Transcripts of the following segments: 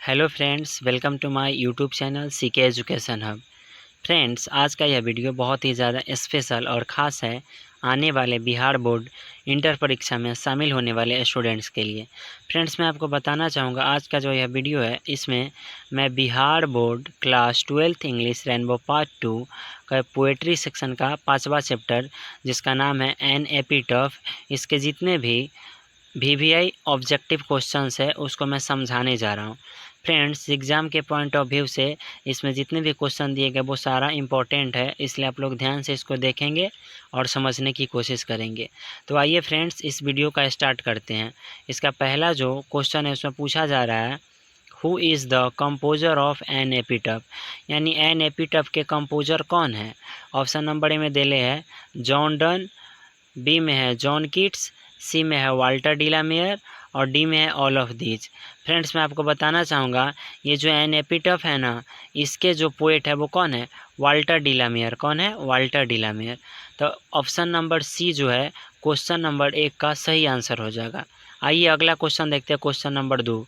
Hello friends, welcome to my YouTube channel CK education hub. Friends, आज का यह video बहुत ही ज़्यादा स्पेशल और ख़ास है आने वाले बिहार बोर्ड इंटर परीक्षा में शामिल होने वाले स्टूडेंट्स के लिए। फ्रेंड्स, मैं आपको बताना चाहूँगा आज का जो यह वीडियो है इसमें मैं Bihar board class 12th English rainbow part 2 का पोएट्री सेक्शन का 5वां चैप्टर जिसका नाम है एन एपिटॉफ, इसके जितने भी VVI ऑब्जेक्टिव क्वेश्चंस है उसको मैं समझाने जा रहा हूँ। फ्रेंड्स, एग्ज़ाम के पॉइंट ऑफ व्यू से इसमें जितने भी क्वेश्चन दिए गए वो सारा इम्पोर्टेंट है, इसलिए आप लोग ध्यान से इसको देखेंगे और समझने की कोशिश करेंगे। तो आइए फ्रेंड्स, इस वीडियो का स्टार्ट करते हैं। इसका पहला जो क्वेश्चन है उसमें पूछा जा रहा है, who is the composer of an epitaph, यानी एन एपिटफ के कंपोजर कौन है। ऑप्शन नंबर ए में दिले है जॉन डन, बी में है जॉन कीट्स, सी में है वाल्टर डिलामेयर और डी में है ऑल ऑफ दीज। फ्रेंड्स, मैं आपको बताना चाहूँगा ये जो एन एपिटफ है ना, इसके जो पोएट है वो कौन है, वाल्टर डिलामेयर। कौन है, वाल्टर डिलामेयर। तो ऑप्शन नंबर सी जो है क्वेश्चन नंबर 1 का सही आंसर हो जाएगा। आइए अगला क्वेश्चन देखते हैं, क्वेश्चन नंबर 2।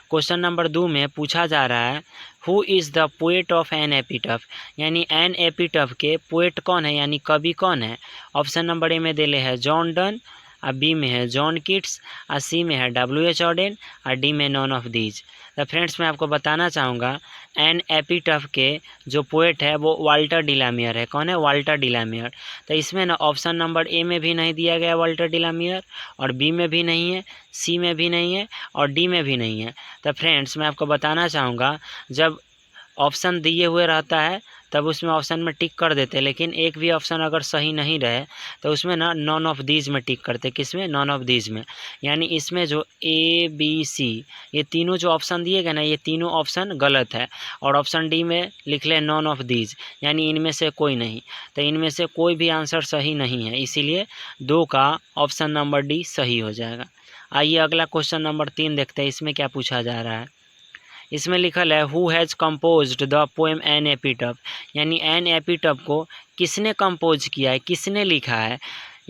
क्वेश्चन नंबर 2 में पूछा जा रहा है who is the poet of an epitaph, यानी एन एपिटफ के पोएट कौन है, यानी कवि कौन है। ऑप्शन नंबर ए में दिले है जॉन डन, और बी में है जॉन कीट्स, और सी में है WH ऑडेन, और डी में नॉन ऑफ दीज। तो फ्रेंड्स, मैं आपको बताना चाहूँगा एन एपिटफ के जो पोएट है वो वाल्टर डिलामियर है। कौन है, वाल्टर डिलामियर। तो इसमें ना ऑप्शन नंबर ए में भी नहीं दिया गया वाल्टर डिलामियर, और बी में भी नहीं है, सी में भी नहीं है, और डी में भी नहीं है। तो फ्रेंड्स, मैं आपको बताना चाहूँगा जब ऑप्शन दिए हुए रहता है तब उसमें ऑप्शन में टिक कर देते, लेकिन एक भी ऑप्शन अगर सही नहीं रहे तो उसमें ना नॉन ऑफ दीज में टिक करते। किसमें, नॉन ऑफ दीज में। यानी इसमें जो ABC ये तीनों जो ऑप्शन दिए गए ना, ये तीनों ऑप्शन गलत है, और ऑप्शन डी में लिख ले नॉन ऑफ दीज, यानी इनमें से कोई नहीं। तो इनमें से कोई भी आंसर सही नहीं है, इसीलिए 2 का ऑप्शन नंबर डी सही हो जाएगा। आइए अगला क्वेश्चन नंबर 3 देखते हैं, इसमें क्या पूछा जा रहा है। इसमें लिखल है who has composed the poem an epitaph, यानी एन एपिटफ को किसने कंपोज किया है, किसने लिखा है,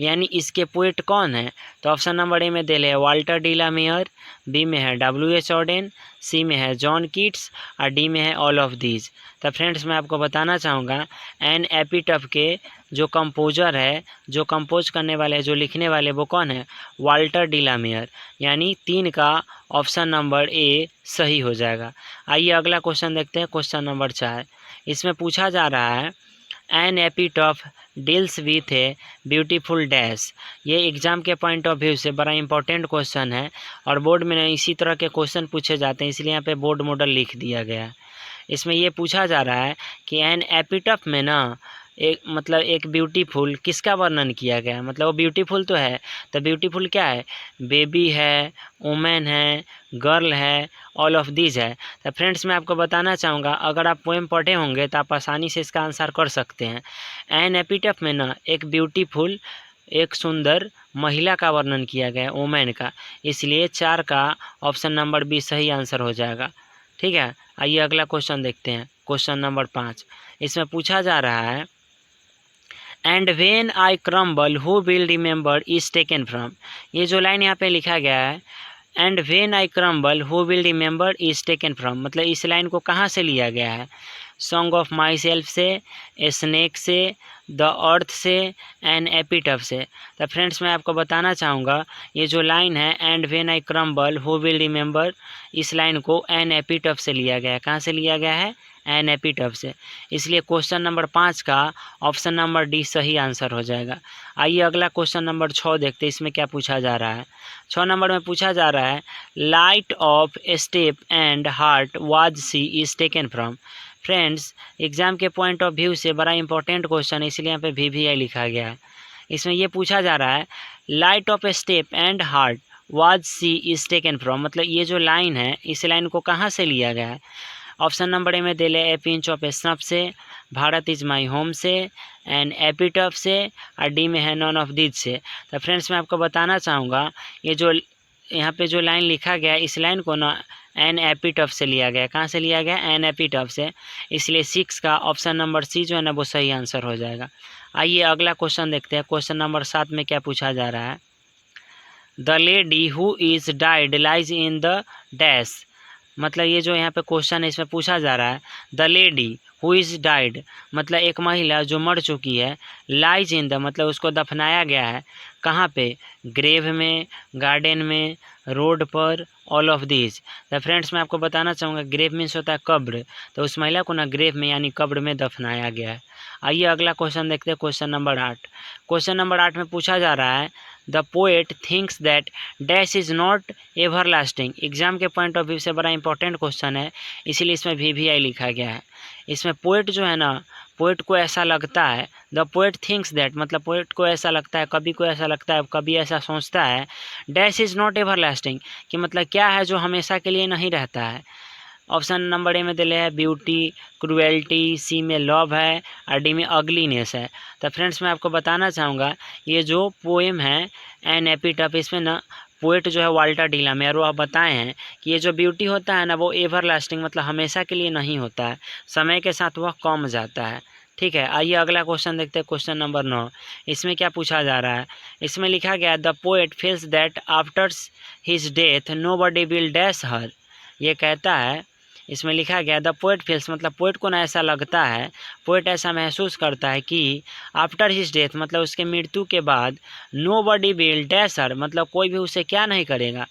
यानी इसके पोएट कौन है। तो ऑप्शन नंबर ए में दिले है वाल्टर डिलामेयर, बी में है WH ऑडेन, सी में है जॉन कीट्स, और डी में है ऑल ऑफ दीज। तो फ्रेंड्स, मैं आपको बताना चाहूँगा एन एपिटफ के जो कंपोजर है, जो कंपोज करने वाले, जो लिखने वाले वो कौन है, वाल्टर डिलामेयर, यानी 3 का ऑप्शन नंबर ए सही हो जाएगा। आइए अगला क्वेश्चन देखते हैं, क्वेश्चन नंबर 4। इसमें पूछा जा रहा है an epitaph deals with a beautiful dash. ये एग्ज़ाम के पॉइंट ऑफ व्यू से बड़ा इंपॉर्टेंट क्वेश्चन है, और बोर्ड में इसी तरह के क्वेश्चन पूछे जाते हैं, इसलिए यहाँ पे बोर्ड मॉडल लिख दिया गया है। इसमें ये पूछा जा रहा है कि एन एपिटफ में ना एक ब्यूटीफुल किसका वर्णन किया गया है, मतलब वो ब्यूटीफुल तो है, तो ब्यूटीफुल क्या है, बेबी है, वुमेन है, गर्ल है, ऑल ऑफ दीज है। तो फ्रेंड्स, मैं आपको बताना चाहूँगा अगर आप पोएम पढ़े होंगे तो आप आसानी से इसका आंसर कर सकते हैं। एन एपिटफ में ना एक ब्यूटीफुल, एक सुंदर महिला का वर्णन किया गया है, वुमेन का, इसलिए 4 का ऑप्शन नंबर बी सही आंसर हो जाएगा। ठीक है, आइए अगला क्वेश्चन देखते हैं, क्वेश्चन नंबर 5। इसमें पूछा जा रहा है and when I crumble who will remember is taken from. ये जो लाइन यहाँ पे लिखा गया है and when I crumble who will remember is taken from, मतलब इस लाइन को कहाँ से लिया गया है, सॉन्ग ऑफ माई सेल्फ से, स्नेक से, द अर्थ से, एन एपिटफ से। तो फ्रेंड्स, मैं आपको बताना चाहूँगा ये जो लाइन है and when I crumble who will remember, इस लाइन को एन एपिटफ से लिया गया है। कहाँ से लिया गया है, एन एपिटफ से, इसलिए क्वेश्चन नंबर 5 का ऑप्शन नंबर डी सही आंसर हो जाएगा। आइए अगला क्वेश्चन नंबर 6 देखते हैं, इसमें क्या पूछा जा रहा है। 6 नंबर में पूछा जा रहा है light of step and heart was she is taken from. Friends, exam के पॉइंट ऑफ व्यू से बड़ा इंपॉर्टेंट क्वेश्चन है, इसलिए यहाँ पे VVI लिखा गया है। इसमें ये पूछा जा रहा है light of step and heart was she is taken from, मतलब ये जो लाइन है इस लाइन को कहाँ से लिया गया है। ऑप्शन नंबर ए में दिले ए पिंच ऑफ स्नफ से, भारत इज माई होम से, एंड एपिटफ से, और डी में है नॉन ऑफ दीज से। तो फ्रेंड्स, मैं आपको बताना चाहूँगा ये जो यहाँ पे जो लाइन लिखा गया इस लाइन को ना एन एपिटफ से लिया गया। कहाँ से लिया गया, एन एपिटफ से, इसलिए 6 का ऑप्शन नंबर सी जो है ना वो सही आंसर हो जाएगा। आइए अगला क्वेश्चन देखते हैं, क्वेश्चन नंबर 7 में क्या पूछा जा रहा है। The lady who is died lies in the dash मतलब ये जो यहाँ पे क्वेश्चन है इसमें पूछा जा रहा है, the lady who is died, मतलब एक महिला जो मर चुकी है, लाइज इन द, मतलब उसको दफनाया गया है कहाँ पे, ग्रेव में, गार्डन में, रोड पर, ऑल ऑफ दीज। तो फ्रेंड्स मैं आपको बताना चाहूँगा ग्रेव मीन्स होता है कब्र, तो उस महिला को ना ग्रेव में यानी कब्र में दफनाया गया है। आइए अगला क्वेश्चन देखते हैं, क्वेश्चन नंबर 8। क्वेश्चन नंबर 8 में पूछा जा रहा है, the poet thinks that dash is not ever lasting. Exam के पॉइंट ऑफ व्यू से बड़ा इंपॉर्टेंट क्वेश्चन है, इसीलिए इसमें VVI लिखा गया है। इसमें पोएट जो है ना, पोएट को ऐसा लगता है, द पोएट थिंक्स दैट, मतलब पोएट को ऐसा लगता है, कभी को ऐसा लगता है, कभी ऐसा सोचता है, dash is not ever lasting, कि मतलब क्या है जो हमेशा के लिए नहीं रहता है। ऑप्शन नंबर ए में दिले है ब्यूटी, क्रुएल्टी, सी में लव है और डी में अगलीनेस है। तो फ्रेंड्स मैं आपको बताना चाहूँगा ये जो पोएम है एन एपिटफ, इसमें ना पोएट जो है वाल्टर डिलामेयर, वो आप बताए हैं कि ये जो ब्यूटी होता है ना वो एवर लास्टिंग, मतलब हमेशा के लिए नहीं होता है, समय के साथ वह कम जाता है। ठीक है, आइए अगला क्वेश्चन देखते हैं, क्वेश्चन नंबर 9। इसमें क्या पूछा जा रहा है, इसमें लिखा गया the poet feels that after his death nobody will dash her. ये कहता है, इसमें लिखा गया द पोएट फील्स, मतलब पोएट को ना ऐसा लगता है, पोएट ऐसा महसूस करता है कि आफ्टर हिज डेथ, मतलब उसके मृत्यु के बाद, nobody will dash her, मतलब कोई भी उसे क्या नहीं करेगा,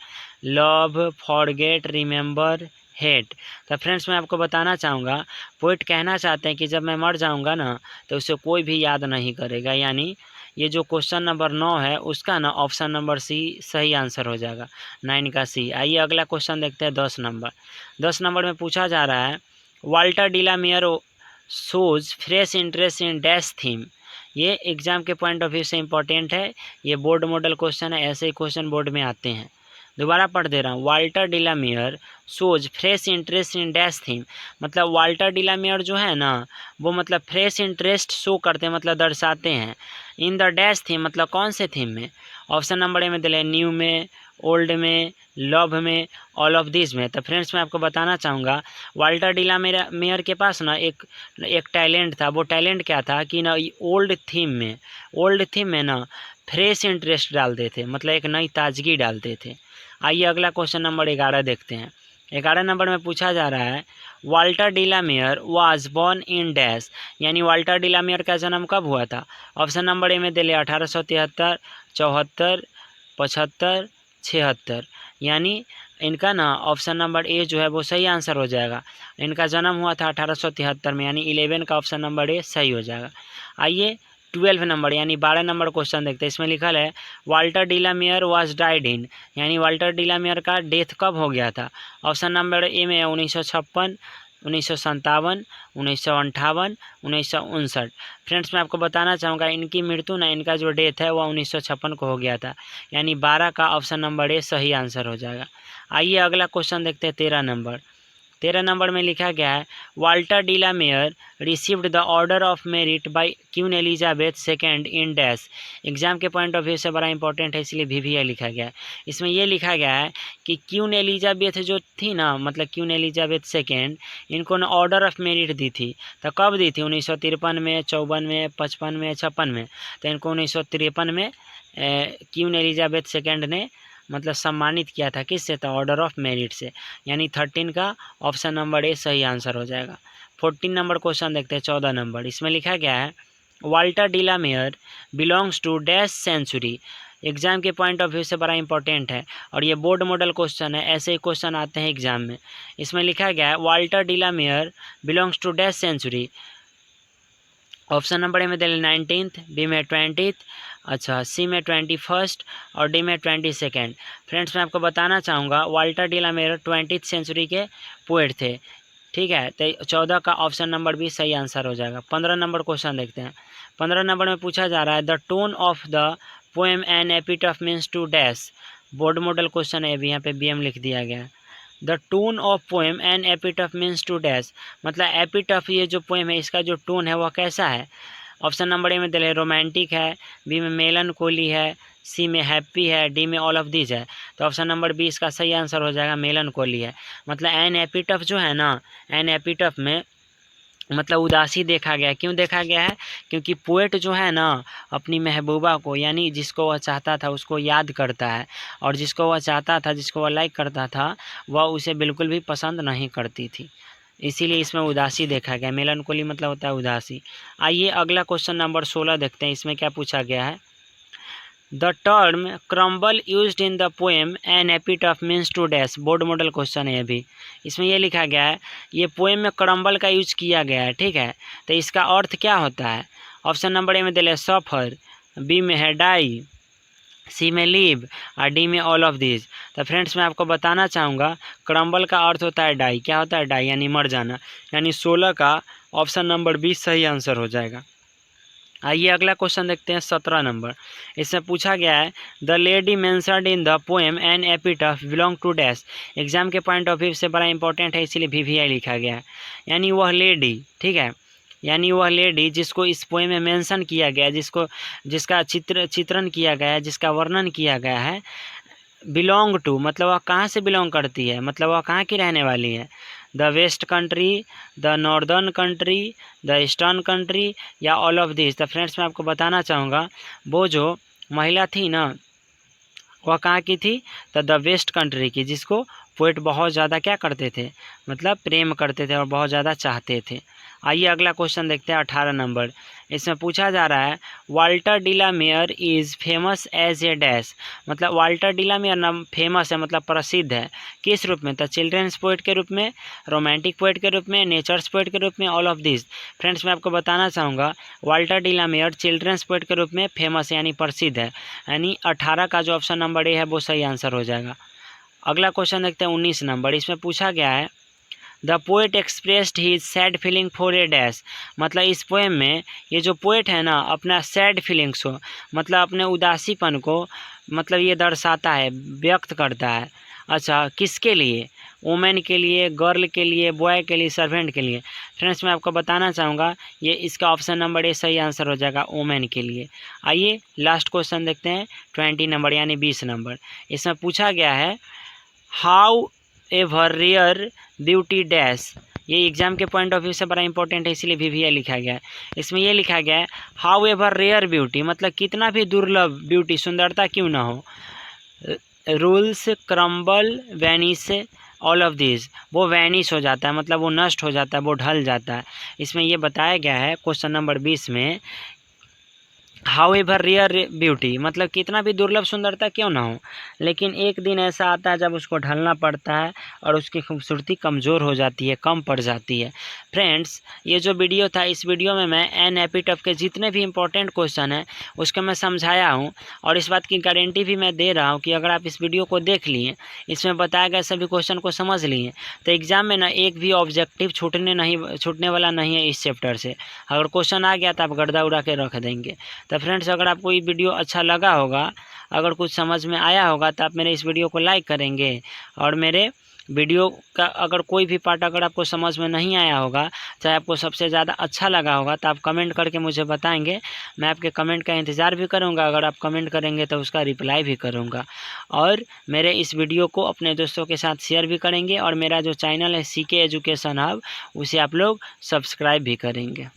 लव, फॉरगेट, रिमेंबर, हेट। तो फ्रेंड्स मैं आपको बताना चाहूँगा पोएट कहना चाहते हैं कि जब मैं मर जाऊँगा ना तो उसे कोई भी याद नहीं करेगा, यानी ये जो क्वेश्चन नंबर 9 है उसका ना ऑप्शन नंबर सी सही आंसर हो जाएगा, 9 का सी। आइए अगला क्वेश्चन देखते हैं, 10 नंबर। 10 नंबर में पूछा जा रहा है, Walter de la Mare shows fresh interest in dash theme. ये एग्जाम के पॉइंट ऑफ व्यू से इंपॉर्टेंट है, ये बोर्ड मॉडल क्वेश्चन है, ऐसे ही क्वेश्चन बोर्ड में आते हैं। दोबारा पढ़ दे रहा हूँ, Walter de la Mare shows fresh interest in dash theme, मतलब वाल्टर डिलामेयर जो है ना वो मतलब फ्रेश इंटरेस्ट शो करते हैं, मतलब दर्शाते हैं, इन द डैश थीम, मतलब कौन से थीम में। ऑप्शन नंबर ए में दिले न्यू में, ओल्ड में, लव में, ऑल ऑफ दिस में। तो फ्रेंड्स मैं आपको बताना चाहूँगा वाल्टर डिलामेयर के पास ना एक टैलेंट था, वो टैलेंट क्या था कि ना ओल्ड थीम में ना फ्रेश इंटरेस्ट डालते थे, मतलब एक नई ताजगी डालते थे। आइए अगला क्वेश्चन नंबर 11 देखते हैं। 11 नंबर में पूछा जा रहा है, Walter de la Mare was born in dash, यानी वाल्टर डिलामेयर का जन्म कब हुआ था। ऑप्शन नंबर ए में दिले 1873, 74, 75, 76, यानी इनका ना ऑप्शन नंबर ए जो है वो सही आंसर हो जाएगा। इनका जन्म हुआ था 1873 में, यानी 11 का ऑप्शन नंबर ए सही हो जाएगा। आइए 12 नंबर यानी 12 नंबर क्वेश्चन देखते हैं। इसमें लिखा है Walter de la Mare was died in, यानी वाल्टर डिलामेयर का डेथ कब हो गया था। ऑप्शन नंबर ए में 1956, 1957, 1958, 1959। फ्रेंड्स मैं आपको बताना चाहूँगा इनकी मृत्यु ना, इनका जो डेथ है वह 1956 को हो गया था, यानी 12 का ऑप्शन नंबर ए सही आंसर हो जाएगा। आइए अगला क्वेश्चन देखते हैं, 13 नंबर। 13 नंबर में लिखा गया है, Walter de la Mare received the order of merit by queen Elizabeth second in dash. Exam के पॉइंट ऑफ व्यू से बड़ा इंपॉर्टेंट है, इसलिए VVI लिखा गया है। इसमें यह लिखा गया है कि क्वीन एलिजाबेथ जो थी ना, मतलब क्वीन एलिजाबेथ सेकेंड, इनको ना ऑर्डर ऑफ मेरिट दी थी। तो कब दी थी, 1953 में, 54 में, 55 में, 56 में। तो इनको 1953 में क्वीन एलिजाबेथ सेकेंड ने मतलब सम्मानित किया था, किससे, था ऑर्डर ऑफ मेरिट से, यानी 13 का ऑप्शन नंबर ए सही आंसर हो जाएगा। 14 नंबर क्वेश्चन देखते हैं, 14 नंबर। इसमें लिखा गया है, Walter de la Mare belongs to dash century. Exam के पॉइंट ऑफ व्यू से बड़ा इंपॉर्टेंट है और ये बोर्ड मॉडल क्वेश्चन है, ऐसे ही क्वेश्चन आते हैं एग्जाम में। इसमें लिखा गया है, Walter de la Mare belongs to dash century. Option number A में दिले 19th, बी में 20th, अच्छा सी में 21st और डी में 22nd। फ्रेंड्स मैं आपको बताना चाहूँगा वाल्टर डिलामेयर 20th सेंचुरी के पोएट थे। ठीक है, तो 14 का ऑप्शन नंबर बी सही आंसर हो जाएगा। 15 नंबर क्वेश्चन देखते हैं। 15 नंबर में पूछा जा रहा है, the tone of the poem an epitaph means to dash. Board model question है, अभी यहाँ पे BM लिख दिया गया है। The tone of poem an epitaph means to dash, मतलब एपिटफ ये जो पोएम है इसका जो टोन है वह कैसा है। ऑप्शन नंबर ए में दिले रोमांटिक है, बी में मेलनकोली है, सी में हैप्पी है, डी में ऑल ऑफ दिस है। तो ऑप्शन नंबर बी इसका सही आंसर हो जाएगा, मेलनकोली है। मतलब एन एपिटफ जो है ना, एन एपिटफ में मतलब उदासी देखा गया। क्यों देखा गया है? क्योंकि पोएट जो है ना अपनी महबूबा को, यानी जिसको वह चाहता था उसको याद करता है, और जिसको वह चाहता था, जिसको वह लाइक करता था, वह उसे बिल्कुल भी पसंद नहीं करती थी। इसीलिए इसमें उदासी देखा गया। मेलनकोली मतलब होता है उदासी। आइए अगला क्वेश्चन नंबर 16 देखते हैं। इसमें क्या पूछा गया है? The term crumble used in the poem an epitaph means to dash. Board model question है ये भी। इसमें ये लिखा गया है, ये पोएम में क्रम्बल का यूज किया गया है, ठीक है। तो इसका अर्थ क्या होता है? ऑप्शन नंबर ए में दिले सफ़र, बी में है डाई, सी में लीव, और डी में ऑल ऑफ दिस। तो फ्रेंड्स मैं आपको बताना चाहूँगा क्रम्बल का अर्थ होता है डाई। क्या होता है? डाई, यानी मर जाना। यानी 16 का ऑप्शन नंबर 20 सही आंसर हो जाएगा। आइए अगला क्वेश्चन देखते हैं 17 नंबर। इसमें पूछा गया है, the lady mentioned in the poem an epitaph belong to dash. Exam के पॉइंट ऑफ व्यू से बड़ा इंपॉर्टेंट है, इसीलिए VVI लिखा गया है। यानी वह लेडी, ठीक है, यानी वह लेडी जिसको इस पोएम में मेंशन किया गया है, जिसका चित्रण किया गया है, जिसका वर्णन किया गया है, बिलोंग टू मतलब वह कहाँ से बिलोंग करती है, मतलब वह कहाँ की रहने वाली है? The west country, the northern country, the eastern country, या ऑल ऑफ दिस। तो फ्रेंड्स मैं आपको बताना चाहूँगा, वो जो महिला थी ना वह कहाँ की थी? तो द वेस्ट कंट्री की, जिसको पोएट बहुत ज़्यादा क्या करते थे, मतलब प्रेम करते थे और बहुत ज़्यादा चाहते थे। आइए अगला क्वेश्चन देखते हैं 18 नंबर। इसमें पूछा जा रहा है, Walter de la Mare is famous as a dash. मतलब वाल्टर डिलामेयर नाम फेमस है, मतलब प्रसिद्ध है, किस रूप में? तो चिल्ड्रंस पोएट के रूप में, रोमांटिक पोएट के रूप में, नेचर्स पोएट के रूप में, ऑल ऑफ दिस। फ्रेंड्स मैं आपको बताना चाहूँगा वाल्टर डिलामेयर चिल्ड्रंस पोएट के रूप में फेमस है, यानी प्रसिद्ध है। यानी 18 का जो ऑप्शन नंबर ए है वो सही आंसर हो जाएगा। अगला क्वेश्चन देखते हैं 19 नंबर। इसमें पूछा गया है, the poet expressed his sad feeling for a dash. मतलब इस पोएम में ये जो पोएट है ना अपना सैड फीलिंग्स को, मतलब अपने उदासीपन को, मतलब ये दर्शाता है, व्यक्त करता है। अच्छा, किसके लिए? वुमेन के लिए, गर्ल के लिए, बॉय के लिए, सर्वेंट के लिए। फ्रेंड्स मैं आपको बताना चाहूँगा ये इसका ऑप्शन नंबर ए सही आंसर हो जाएगा, वुमेन के लिए। आइए लास्ट क्वेश्चन देखते हैं 20 नंबर यानी 20 नंबर। इसमें पूछा गया है, however rare beauty dash. ये एग्जाम के पॉइंट ऑफ व्यू से बड़ा इंपॉर्टेंट है, इसीलिए VVI लिखा गया है। इसमें ये लिखा गया है, हाउ एवर रेयर ब्यूटी मतलब कितना भी दुर्लभ ब्यूटी, सुंदरता क्यों ना हो, rules crumble vanish all of this. वो वैनिश हो जाता है, मतलब वो नष्ट हो जाता है, वो ढल जाता है। इसमें ये बताया गया है क्वेश्चन नंबर 20 में, हाउ एवर रेयर ब्यूटी मतलब कितना भी दुर्लभ सुंदरता क्यों ना हो, लेकिन एक दिन ऐसा आता है जब उसको ढलना पड़ता है और उसकी खूबसूरती कमज़ोर हो जाती है, कम पड़ जाती है। फ्रेंड्स ये जो वीडियो था, इस वीडियो में मैं एन एपिटफ के जितने भी इंपॉर्टेंट क्वेश्चन हैं उसको मैं समझाया हूँ, और इस बात की गारंटी भी मैं दे रहा हूँ कि अगर आप इस वीडियो को देख लिए, इसमें बताया गया सभी क्वेश्चन को समझ लिए, तो एग्ज़ाम में ना एक भी ऑब्जेक्टिव छूटने वाला नहीं है इस चैप्टर से। अगर क्वेश्चन आ गया तो आप गर्दा उड़ा के रख देंगे। तो फ्रेंड्स अगर आपको ये वीडियो अच्छा लगा होगा, अगर कुछ समझ में आया होगा, तो आप मेरे इस वीडियो को लाइक करेंगे, और मेरे वीडियो का अगर कोई भी पार्ट अगर आपको समझ में नहीं आया होगा, चाहे आपको सबसे ज़्यादा अच्छा लगा होगा, तो आप कमेंट करके मुझे बताएंगे। मैं आपके कमेंट का इंतज़ार भी करूंगा, अगर आप कमेंट करेंगे तो उसका रिप्लाई भी करूंगा। और मेरे इस वीडियो को अपने दोस्तों के साथ शेयर भी करेंगे, और मेरा जो चैनल है CK एजुकेशन हब, उसे आप लोग सब्सक्राइब भी करेंगे।